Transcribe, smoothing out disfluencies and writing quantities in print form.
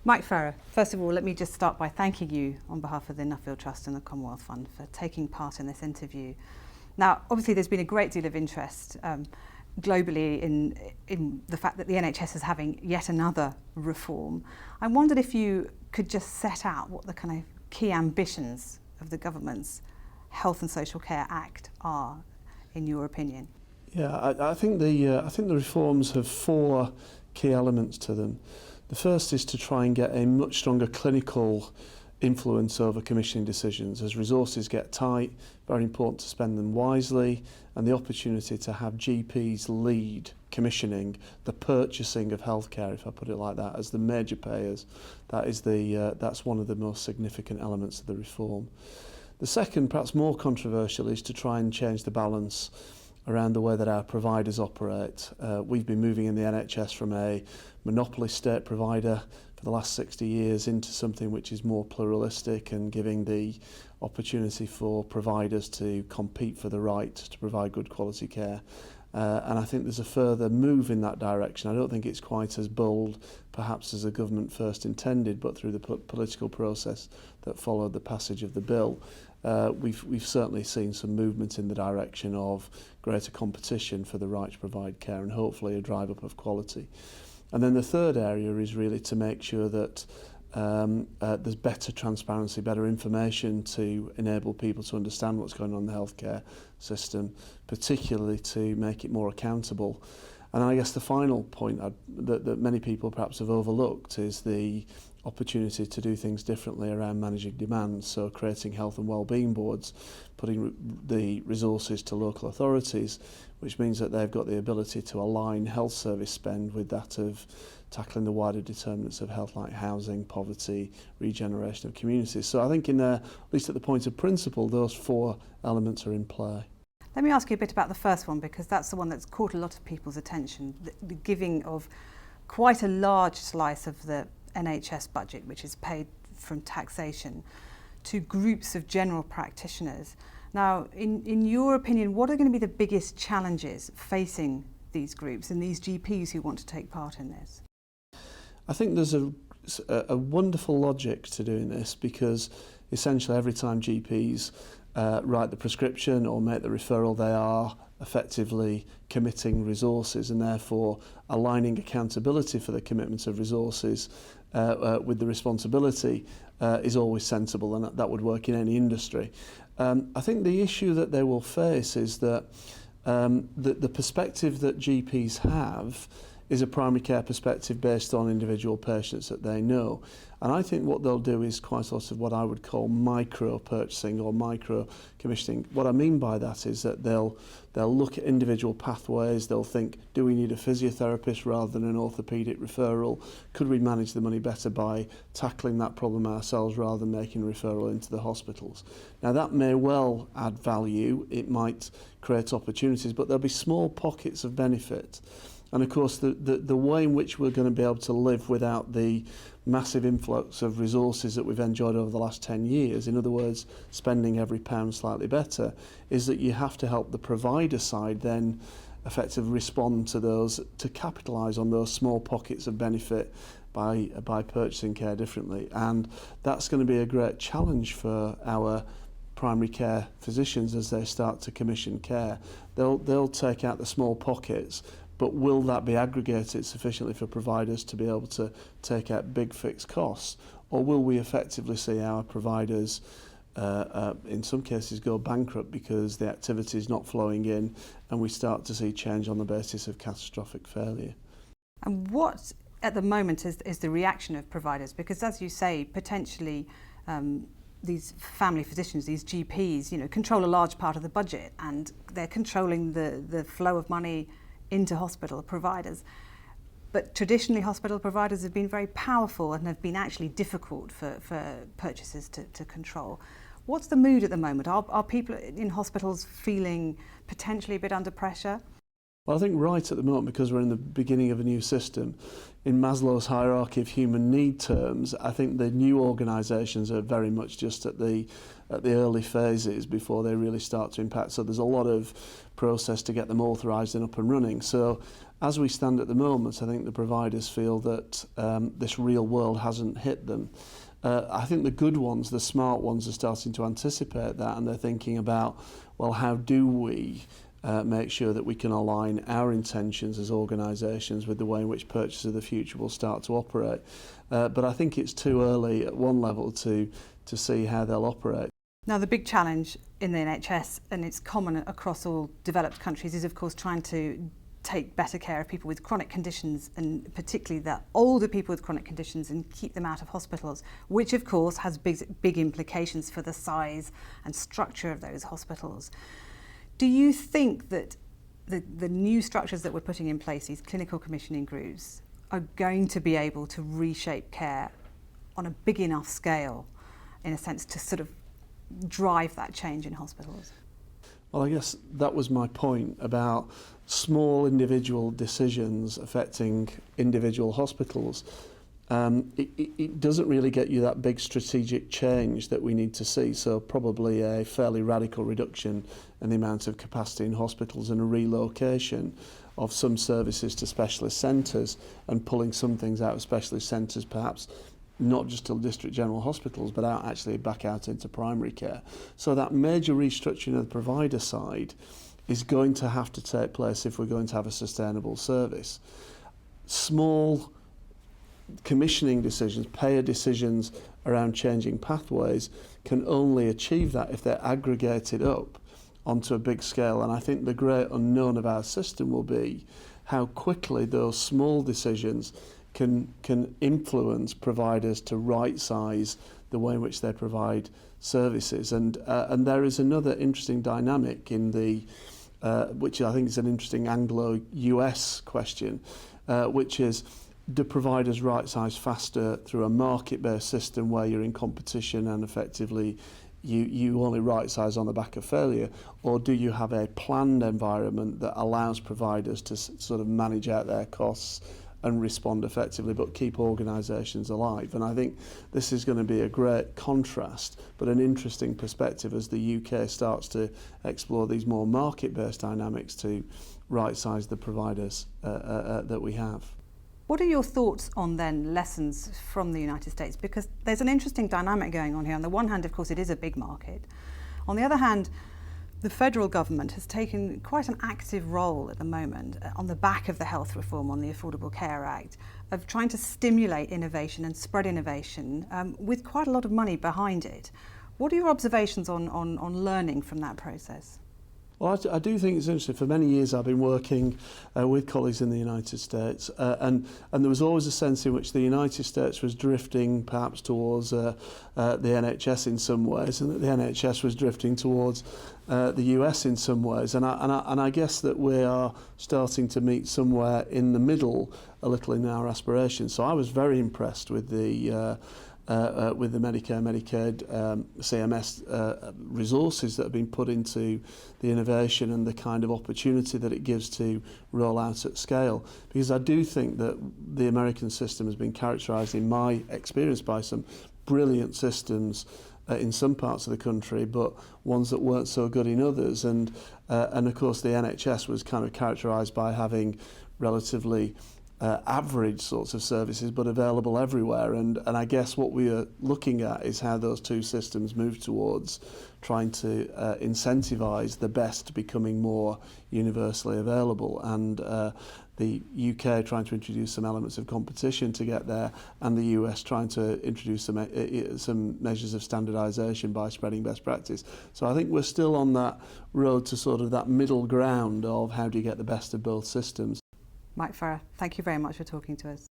Mike Farrar, first of all, let me just start by thanking you on behalf of the Nuffield Trust and the Commonwealth Fund for taking part in this interview. Now, obviously there's been a great deal of interest globally in the fact that the NHS is having yet another reform. I wondered if you could just set out what the kind of key ambitions of the government's Health and Social Care Act are, in your opinion. Yeah, I think the reforms have four key elements to them. The first is to try and get a much stronger clinical influence over commissioning decisions. As resources get tight, very important to spend them wisely, and the opportunity to have GPs lead commissioning, the purchasing of healthcare, if I put it like that, as the major payers. That's one of the most significant elements of the reform. The second, perhaps more controversial, is to try and change the balance around the way that our providers operate. We've been moving in the NHS from a monopoly state provider for the last 60 years into something which is more pluralistic and giving the opportunity for providers to compete for the right to provide good quality care. And I think there's a further move in that direction. I don't think it's quite as bold perhaps as the government first intended, but through the political process that followed the passage of the bill, we've certainly seen some movement in the direction of greater competition for the right to provide care and hopefully a drive up of quality. And then the third area is really to make sure that there's better transparency, better information to enable people to understand what's going on in the healthcare system, particularly to make it more accountable. And I guess the final point that many people perhaps have overlooked is the opportunity to do things differently around managing demand. So creating health and wellbeing boards, putting the resources to local authorities, which means that they've got the ability to align health service spend with that of tackling the wider determinants of health like housing, poverty, regeneration of communities. So I think at least at the point of principle, those four elements are in play. Let me ask you a bit about the first one, because that's the one that's caught a lot of people's attention, the giving of quite a large slice of the NHS budget, which is paid from taxation, to groups of general practitioners. Now, in your opinion, what are going to be the biggest challenges facing these groups and these GPs who want to take part in this? I think there's a wonderful logic to doing this, because essentially every time GPs write the prescription or make the referral, they are effectively committing resources and therefore aligning accountability for the commitment of resources with the responsibility is always sensible, and that would work in any industry. I think the issue that they will face is that the perspective that GPs have is a primary care perspective based on individual patients that they know. And I think what they'll do is quite a lot of what I would call micro purchasing or micro commissioning. What I mean by that is that they'll look at individual pathways. They'll think, do we need a physiotherapist rather than an orthopaedic referral? Could we manage the money better by tackling that problem ourselves rather than making a referral into the hospitals? Now that may well add value. It might create opportunities, but there'll be small pockets of benefit. And of course, the way in which we're going to be able to live without the massive influx of resources that we've enjoyed over the last 10 years, in other words, spending every pound slightly better, is that you have to help the provider side then effectively respond to those, to capitalise on those small pockets of benefit by purchasing care differently. And that's going to be a great challenge for our primary care physicians as they start to commission care. They'll take out the small pockets, but will that be aggregated sufficiently for providers to be able to take out big fixed costs? Or will we effectively see our providers, in some cases, go bankrupt because the activity is not flowing in and we start to see change on the basis of catastrophic failure? And what, at the moment, is the reaction of providers? Because, as you say, potentially these family physicians, these GPs, control a large part of the budget, and they're controlling the flow of money into hospital providers. But traditionally hospital providers have been very powerful and have been actually difficult for purchasers to control. What's the mood at the moment? Are people in hospitals feeling potentially a bit under pressure? Well, I think right at the moment, because we're in the beginning of a new system, in Maslow's hierarchy of human need terms, I think the new organisations are very much just at the early phases before they really start to impact. So there's a lot of process to get them authorised and up and running. So as we stand at the moment, I think the providers feel that this real world hasn't hit them. I think the good ones, the smart ones, are starting to anticipate that, and they're thinking about, well, how do we make sure that we can align our intentions as organisations with the way in which purchase of the future will start to operate. But I think it's too early at one level to see how they'll operate. Now, the big challenge in the NHS, and it's common across all developed countries, is of course trying to take better care of people with chronic conditions, and particularly the older people with chronic conditions, and keep them out of hospitals, which of course has big implications for the size and structure of those hospitals. Do you think that the new structures that we're putting in place, these clinical commissioning groups, are going to be able to reshape care on a big enough scale, in a sense, to sort of drive that change in hospitals? Well, I guess that was my point about small individual decisions affecting individual hospitals. It doesn't really get you that big strategic change that we need to see, so probably a fairly radical reduction in the amount of capacity in hospitals and a relocation of some services to specialist centres, and pulling some things out of specialist centres, perhaps not just to district general hospitals, but actually back out into primary care. So that major restructuring of the provider side is going to have to take place if we're going to have a sustainable service. Small commissioning decisions, payer decisions around changing pathways can only achieve that if they're aggregated up onto a big scale. And I think the great unknown of our system will be how quickly those small decisions can influence providers to right-size the way in which they provide services. And there is another interesting dynamic in the, which I think is an interesting Anglo-US question, which is, do providers right-size faster through a market-based system where you're in competition and effectively you only right-size on the back of failure, or do you have a planned environment that allows providers to sort of manage out their costs and respond effectively but keep organisations alive? And I think this is going to be a great contrast, but an interesting perspective as the UK starts to explore these more market-based dynamics to right-size the providers that we have. What are your thoughts on then lessons from the United States? Because there's an interesting dynamic going on here. On the one hand, of course, it is a big market. On the other hand, the federal government has taken quite an active role at the moment on the back of the health reform on the Affordable Care Act of trying to stimulate innovation and spread innovation with quite a lot of money behind it. What are your observations on learning from that process? Well, I do think it's interesting. For many years I've been working with colleagues in the United States, and there was always a sense in which the United States was drifting perhaps towards the NHS in some ways, and that the NHS was drifting towards the US in some ways. And I guess that we are starting to meet somewhere in the middle a little in our aspirations. So I was very impressed with the Medicare, Medicaid, CMS resources that have been put into the innovation and the kind of opportunity that it gives to roll out at scale. Because I do think that the American system has been characterised, in my experience, by some brilliant systems in some parts of the country, but ones that weren't so good in others. And of course, the NHS was kind of characterised by having relatively average sorts of services, but available everywhere. And I guess what we are looking at is how those two systems move towards trying to incentivise the best becoming more universally available. And the UK trying to introduce some elements of competition to get there, and the US trying to introduce some measures of standardisation by spreading best practice. So I think we're still on that road to sort of that middle ground of how do you get the best of both systems. Mike Farrar, thank you very much for talking to us.